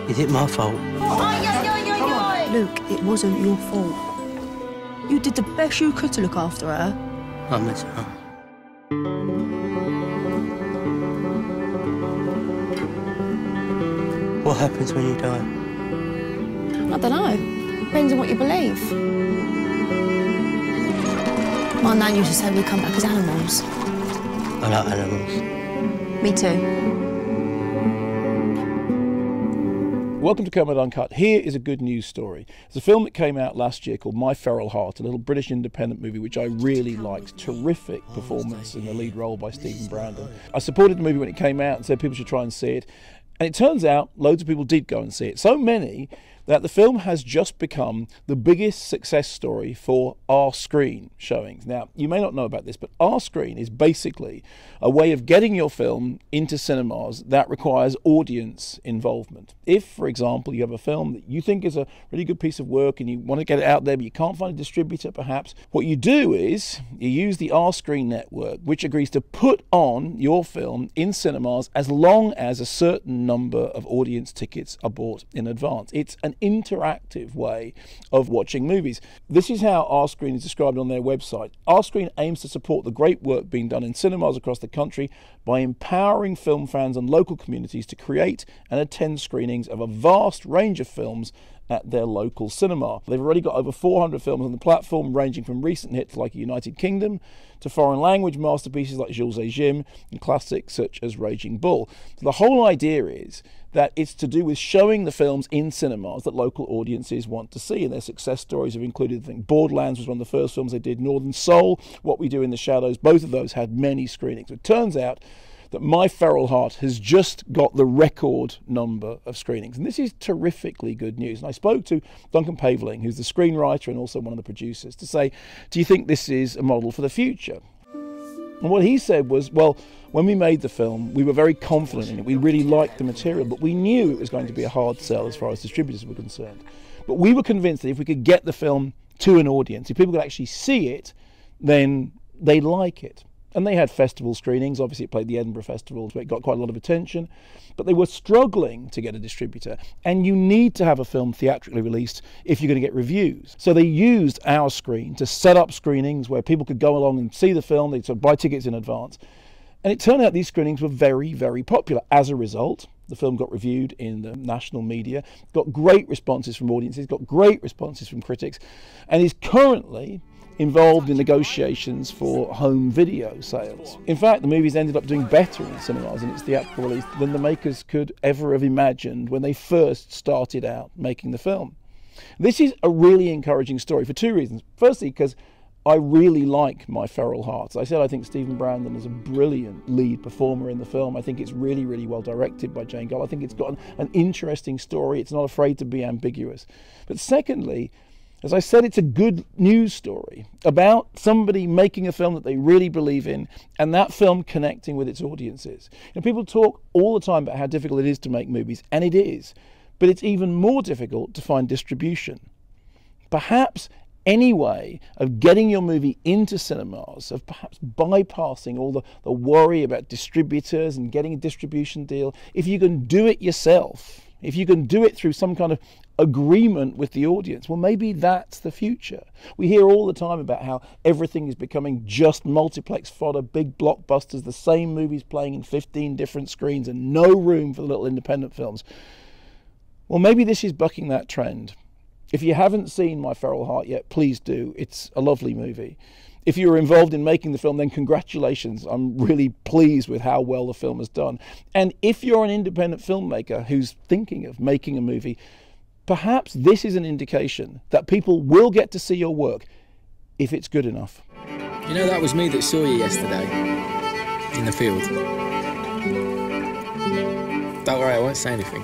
Is it my fault? Luke, it wasn't your fault. You did the best you could to look after her. I miss her. What happens when you die? I don't know. Depends on what you believe. My nan used to say we come back as animals. I like animals. Me too. Welcome to Kermode Uncut. Here is a good news story. It's a film that came out last year called My Feral Heart, a little British independent movie which I really liked. Terrific performance in the lead role by Stephen Brandon. I supported the movie when it came out and said people should try and see it. And it turns out loads of people did go and see it. So many that the film has just become the biggest success story for R-Screen showings. Now, you may not know about this, but R-Screen is basically a way of getting your film into cinemas that requires audience involvement. If, for example, you have a film that you think is a really good piece of work and you want to get it out there, but you can't find a distributor, perhaps, what you do is you use the R-Screen network, which agrees to put on your film in cinemas as long as a certain number of audience tickets are bought in advance. It's an interactive way of watching movies. This is how R-Screen is described on their website. R-Screen aims to support the great work being done in cinemas across the country by empowering film fans and local communities to create and attend screenings of a vast range of films at their local cinema. They've already got over 400 films on the platform, ranging from recent hits like United Kingdom to foreign language masterpieces like Jules et Jim and classics such as Raging Bull. So the whole idea is that it's to do with showing the films in cinemas that local audiences want to see, and their success stories have included, I think, Borderlands was one of the first films they did, Northern Soul, What We Do in the Shadows. Both of those had many screenings. It turns out that My Feral Heart has just got the record number of screenings. And this is terrifically good news. And I spoke to Duncan Paveling, who's the screenwriter and also one of the producers, to say, do you think this is a model for the future? And what he said was, well, when we made the film, we were very confident in it. We really liked the material, but we knew it was going to be a hard sell as far as distributors were concerned. But we were convinced that if we could get the film to an audience, if people could actually see it, then they'd like it. And they had festival screenings. Obviously, it played the Edinburgh Festival, so it got quite a lot of attention. But they were struggling to get a distributor. And you need to have a film theatrically released if you're going to get reviews. So they used our screen to set up screenings where people could go along and see the film. They'd sort of buy tickets in advance. And it turned out these screenings were very, very popular. As a result, the film got reviewed in the national media, got great responses from audiences, got great responses from critics, and is currently involved in negotiations for home video sales. In fact, the movie's ended up doing better in cinemas in its theatrical release than the makers could ever have imagined when they first started out making the film. This is a really encouraging story for two reasons. Firstly, because I really like My Feral Heart. As I said, I think Stephen Brandon is a brilliant lead performer in the film. I think it's really, really well directed by Jane Gull. I think it's got an interesting story. It's not afraid to be ambiguous. But secondly, as I said, it's a good news story about somebody making a film that they really believe in, and that film connecting with its audiences. You know, people talk all the time about how difficult it is to make movies, and it is, but it's even more difficult to find distribution. Perhaps any way of getting your movie into cinemas, of perhaps bypassing all the worry about distributors and getting a distribution deal, if you can do it yourself, if you can do it through some kind of agreement with the audience, well, maybe that's the future. We hear all the time about how everything is becoming just multiplex fodder, big blockbusters, the same movies playing in 15 different screens and no room for the little independent films. Well, maybe this is bucking that trend. If you haven't seen My Feral Heart yet, please do. It's a lovely movie. If you were involved in making the film, then congratulations. I'm really pleased with how well the film has done. And if you're an independent filmmaker who's thinking of making a movie, perhaps this is an indication that people will get to see your work if it's good enough. You know, that was me that saw you yesterday in the field. Don't worry, I won't say anything.